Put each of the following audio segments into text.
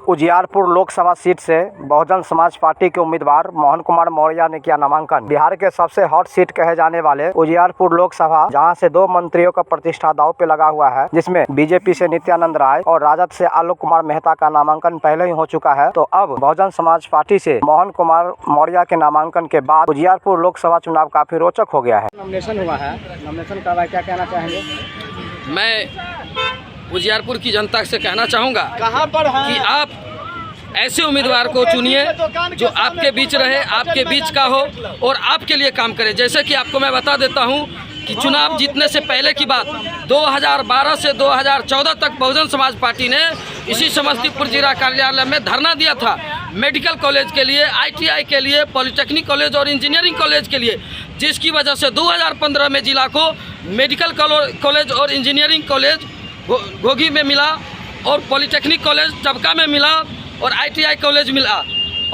Ujiarpur Lok Sabha seat से Bahujan Samaj party के उम्मीदवार मोहन कुमार मौर्य ने किया नामांकन। बिहार के सबसे हॉट सीट कहे जाने वाले उजियारपुर लोकसभा, जहां से 2 मंत्रियों का प्रतिष्ठा दांव पे लगा हुआ है, जिसमें बीजेपी से नित्यानंद राय और राजद से आलोक कुमार मेहता का नामांकन पहले ही हो चुका है। तो अब बहुजन समाज पार्टी से मोहन कुमार मौर्य के नामांकन के बाद उजियारपुर लोकसभा चुनाव काफी रोचक हो गया है। नॉमिनेशन हुआ है, नॉमिनेशन का क्या कहना चाहेंगे? मैं उजियारपुर की जनता से कहना चाहूँगा कि आप ऐसे उम्मीदवार को चुनिए जो आपके बीच रहे, आपके बीच का हो और आपके लिए काम करे। जैसे कि आपको मैं बता देता हूँ कि चुनाव जीतने से पहले की बात 2012 से 2014 तक बहुजन समाज पार्टी ने इसी समस्तीपुर जिला कार्यालय में धरना दिया था, मेडिकल कॉलेज के लिए, ITI के लिए, पॉलिटेक्निक कॉलेज और इंजीनियरिंग कॉलेज के लिए, जिसकी वजह से 2015 में जिला को मेडिकल कॉलेज और इंजीनियरिंग कॉलेज घोघी में मिला और पॉलिटेक्निक कॉलेज चबका में मिला और ITI कॉलेज मिला।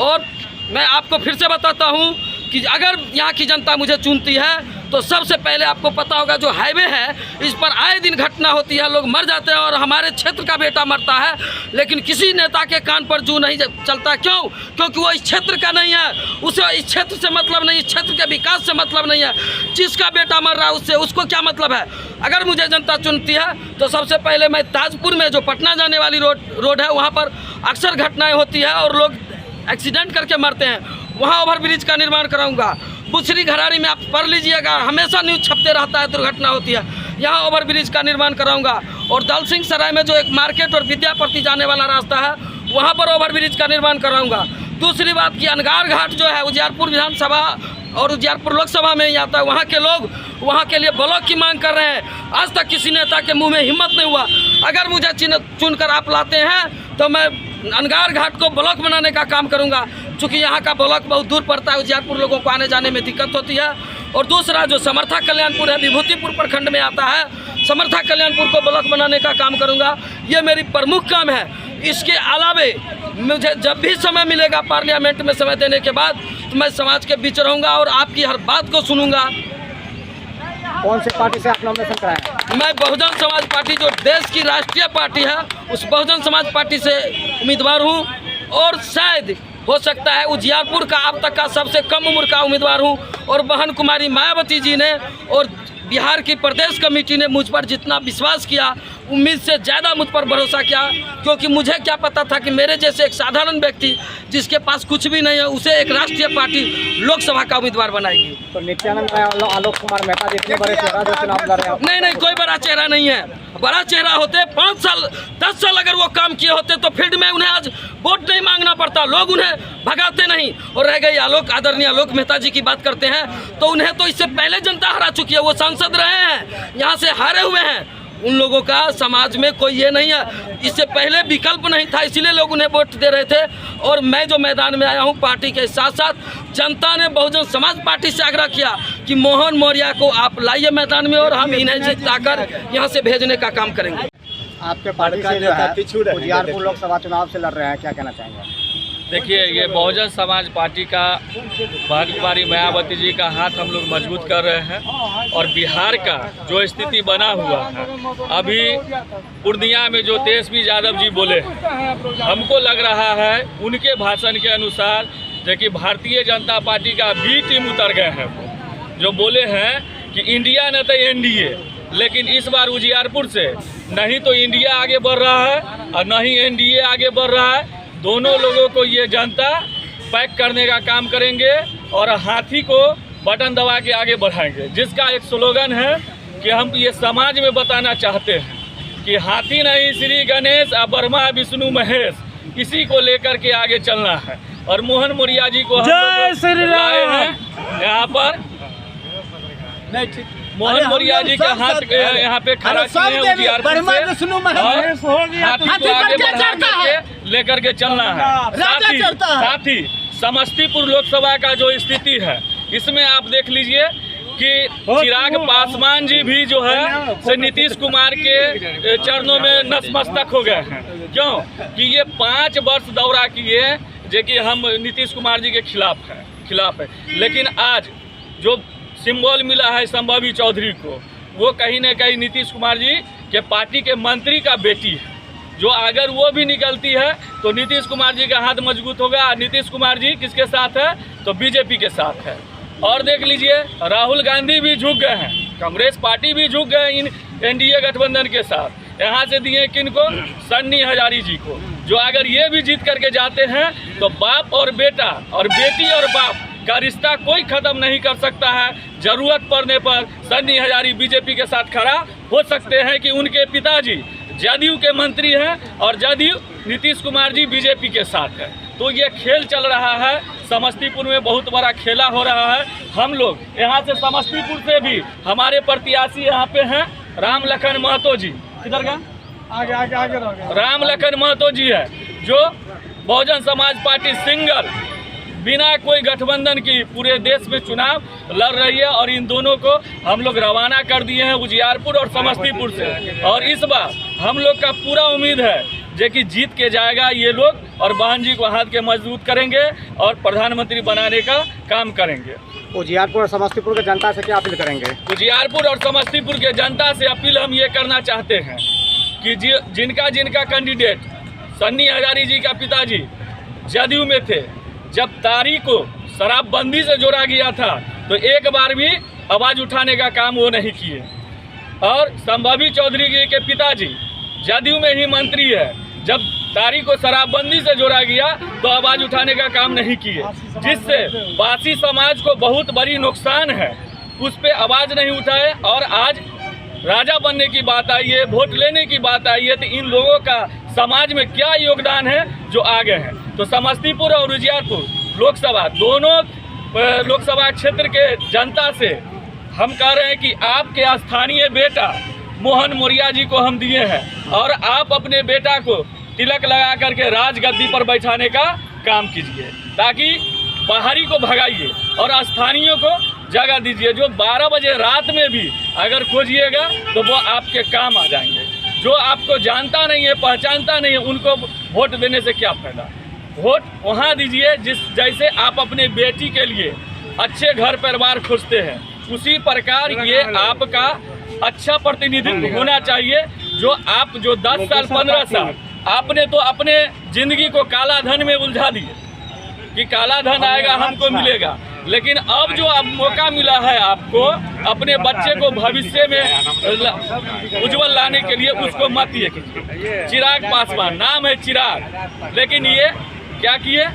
और मैं आपको फिर से बताता हूँ कि अगर यहाँ की जनता मुझे चुनती है तो सबसे पहले आपको पता होगा जो हाईवे है, इस पर आए दिन घटना होती है, लोग मर जाते हैं और हमारे क्षेत्र का बेटा मरता है, लेकिन किसी नेता के कान पर जू नहीं चलता। क्यों? क्योंकि वो इस क्षेत्र का नहीं है, उसे इस क्षेत्र से मतलब नहीं, इस क्षेत्र के विकास से मतलब नहीं है। जिसका बेटा मर रहा है उससे उसको क्या मतलब है? अगर मुझे जनता चुनती है तो सबसे पहले मैं ताजपुर में जो पटना जाने वाली रोड है, वहाँ पर अक्सर घटनाएँ होती है और लोग एक्सीडेंट करके मरते हैं, वहाँ ओवरब्रिज का निर्माण कराऊंगा। बुसरी घरारी में आप पढ़ लीजिएगा, हमेशा न्यूज़ छपते रहता है, दुर्घटना होती है, यहाँ ओवरब्रिज का निर्माण कराऊंगा। और दल सिंह सराय में जो एक मार्केट और विद्यापति जाने वाला रास्ता है, वहाँ पर ओवरब्रिज का निर्माण कराऊंगा। दूसरी बात कि अनगार घाट जो है उजियारपुर विधानसभा और उजियारपुर लोकसभा में ही आता है, वहाँ के लोग वहाँ के लिए ब्लॉक की मांग कर रहे हैं। आज तक किसी नेता के मुंह में हिम्मत नहीं हुआ। अगर मुझे चुनकर आप लाते हैं तो मैं अनगार घाट को ब्लॉक बनाने का काम करूंगा, चूँकि यहाँ का ब्लॉक बहुत दूर पड़ता है, उजियारपुर लोगों को आने जाने में दिक्कत होती है। और दूसरा जो समर्था कल्याणपुर है, विभूतिपुर प्रखंड में आता है, समर्था कल्याणपुर को ब्लॉक बनाने का काम करूंगा। ये मेरी प्रमुख काम है। इसके अलावे मुझे जब भी समय मिलेगा पार्लियामेंट में समय देने के बाद, तो मैं समाज के बीच रहूँगा और आपकी हर बात को सुनूंगा। कौन से पार्टी से आप नॉमिनेशन कराएं? मैं बहुजन समाज पार्टी जो देश की राष्ट्रीय पार्टी है, उस बहुजन समाज पार्टी से उम्मीदवार हूं और शायद हो सकता है उजियारपुर का अब तक का सबसे कम उम्र का उम्मीदवार हूं। और बहन कुमारी मायावती जी ने और बिहार की प्रदेश कमेटी ने मुझ पर जितना विश्वास किया, उम्मीद से ज़्यादा मुझ पर भरोसा किया, क्योंकि मुझे क्या पता था कि मेरे जैसे एक साधारण व्यक्ति जिसके पास कुछ भी नहीं है, उसे एक राष्ट्रीय पार्टी लोकसभा का उम्मीदवार बनाएगी। तो नित्यानंद राय और आलोक कुमार मेहता जितने बड़े चेहरा जो चुनाव लड़ रहे हैं? नहीं, कोई बड़ा चेहरा नहीं है। बड़ा चेहरा होते 5 साल 10 साल अगर वो काम किए होते तो फील्ड में उन्हें आज वोट नहीं मांगना पड़ता, लोग उन्हें भगाते नहीं। और रह गई आदरणीय आलोक मेहता जी की बात करते हैं तो उन्हें तो इससे पहले जनता हरा चुकी है, वो सांसद रहे हैं, यहाँ से हारे हुए हैं। उन लोगों का समाज में कोई ये नहीं है, इससे पहले विकल्प नहीं था, इसीलिए लोग उन्हें वोट दे रहे थे। और मैं जो मैदान में आया हूँ पार्टी के साथ साथ जनता ने बहुजन समाज पार्टी से आग्रह किया कि मोहन मौर्य को आप लाइए मैदान में और हम इन्हें जिताकर यहाँ से भेजने का काम करेंगे। आपके पार्टी से जो है उजियारपुर लोकसभा चुनाव से लड़ रहे हैं, क्या कहना चाहेंगे? देखिए, ये बहुजन समाज पार्टी का बहन कुमारी मायावती जी का हाथ हम लोग मजबूत कर रहे हैं। और बिहार का जो स्थिति बना हुआ है, अभी पूर्णिया में जो तेजस्वी यादव जी बोले, हमको लग रहा है उनके भाषण के अनुसार कि भारतीय जनता पार्टी का बी टीम उतर गए हैं। जो बोले हैं कि इंडिया न तो NDA, लेकिन इस बार उजियारपुर से नहीं तो इंडिया आगे बढ़ रहा है और न ही NDA आगे बढ़ रहा है। दोनों लोगों को ये जनता पैक करने का काम करेंगे और हाथी को बटन दबा के आगे बढ़ाएंगे, जिसका एक स्लोगन है कि हम ये समाज में बताना चाहते हैं कि हाथी नहीं श्री गणेश और ब्रह्मा विष्णु महेश, इसी को लेकर के आगे चलना है। और मोहन मौर्य जी को हम लाए हैं यहाँ पर, मोहन मौर्य जी के हाथ यहाँ पे खड़ा किए हैं उजियारपुर से, और हाथी को आगे बढ़ा के लेकर के चलना है। साथ ही समस्तीपुर लोकसभा का जो स्थिति है, इसमें आप देख लीजिए कि चिराग पासवान जी भी जो है से नीतीश कुमार के चरणों में नतमस्तक हो गए हैं। क्यों? कि ये 5 वर्ष दौरा किए जो कि हम नीतीश कुमार जी के खिलाफ है। लेकिन आज जो सिंबल मिला है संभवी चौधरी को, वो कहीं न कहीं नीतीश कुमार जी के पार्टी के मंत्री का बेटी है। जो अगर वो भी निकलती है तो नीतीश कुमार जी का हाथ मजबूत होगा। नीतीश कुमार जी किसके साथ है? तो बीजेपी के साथ है। और देख लीजिए, राहुल गांधी भी झुक गए हैं, कांग्रेस पार्टी भी झुक गए इन एनडीए गठबंधन के साथ। यहाँ से दिए किनको? सन्नी हजारी जी को, जो अगर ये भी जीत करके जाते हैं तो बाप और बेटा और बेटी और बाप का रिश्ता कोई ख़त्म नहीं कर सकता है। ज़रूरत पड़ने पर सन्नी हजारी बीजेपी के साथ खड़ा हो सकते हैं कि उनके पिताजी जदयू के मंत्री हैं और जदयू नीतीश कुमार जी बीजेपी के साथ है। तो ये खेल चल रहा है, समस्तीपुर में बहुत बड़ा खेला हो रहा है। हम लोग यहाँ से समस्तीपुर से भी हमारे प्रत्याशी यहाँ पे हैं राम लखन महतो जी। किधर का? आगे राम लखन महतो जी है, जो बहुजन समाज पार्टी सिंगल बिना कोई गठबंधन की पूरे देश में चुनाव लड़ रही है। और इन दोनों को हम लोग रवाना कर दिए हैं उजियारपुर और समस्तीपुर से। और इस बार हम लोग का पूरा उम्मीद है जो कि जीत के जाएगा ये लोग, और बहन जी को हाथ के मजबूत करेंगे और प्रधानमंत्री बनाने का काम करेंगे। उजियारपुर और समस्तीपुर की जनता से क्या अपील करेंगे? उजियारपुर और समस्तीपुर के जनता से अपील हम ये करना चाहते हैं कि जिनका कैंडिडेट सन्नी हजारी जी का पिताजी जदयू में थे, जब तारीख को शराबबंदी से जोड़ा गया था तो एक बार भी आवाज़ उठाने का काम वो नहीं किए। और संभावी चौधरी जी के पिताजी जदयू में ही मंत्री है, जब तारीख को शराबबंदी से जोड़ा गया तो आवाज़ उठाने का काम नहीं किए, जिससे बासी समाज को बहुत बड़ी नुकसान है। उस पर आवाज़ नहीं उठाए और आज राजा बनने की बात आई है, वोट लेने की बात आई है, तो इन लोगों का समाज में क्या योगदान है जो आगे हैं। तो समस्तीपुर और उजियारपुर लोकसभा दोनों लोकसभा क्षेत्र के जनता से हम कह रहे हैं कि आपके स्थानीय बेटा मोहन मौर्य जी को हम दिए हैं और आप अपने बेटा को तिलक लगा करके राजगद्दी पर बैठाने का काम कीजिए, ताकि बाहरी को भगाइए और स्थानीयों को जगह दीजिए। जो 12 बजे रात में भी अगर खोजिएगा तो वो आपके काम आ जाएंगे। जो आपको जानता नहीं है, पहचानता नहीं है, उनको वोट देने से क्या फायदा। वोट वहाँ दीजिए जैसे आप अपने बेटी के लिए अच्छे घर परिवार खोजते हैं, उसी प्रकार ये आपका अच्छा प्रतिनिधित्व होना चाहिए। जो 10 साल 15 साल आपने तो अपने ज़िंदगी को काला धन में उलझा दिए कि काला धन आएगा हमको मिलेगा, लेकिन अब जो अब मौका मिला है आपको अपने बच्चे को भविष्य में उज्जवल लाने के लिए, उसको मत ये कीजिए। चिराग पासवान नाम है चिराग, लेकिन ये क्या किए?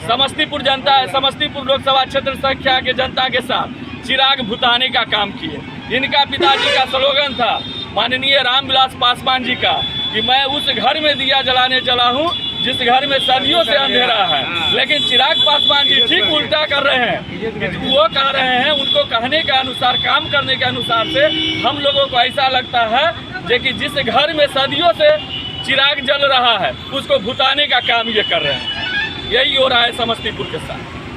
समस्तीपुर जनता है, समस्तीपुर लोकसभा क्षेत्र संख्या के जनता के साथ चिराग भुताने का काम किए। इनका पिताजी का स्लोगन था माननीय रामविलास पासवान जी का कि मैं उस घर में दिया जलाने चला हूँ जिस घर में सदियों से अंधेरा है। लेकिन चिराग पासवान जी ठीक उल्टा कर रहे हैं कि वो कह रहे हैं, उनको कहने के अनुसार काम करने के अनुसार से हम लोगों को ऐसा लगता है कि जिस घर में सदियों से चिराग जल रहा है उसको भुताने का काम ये कर रहे हैं। यही हो रहा है समस्तीपुर के साथ।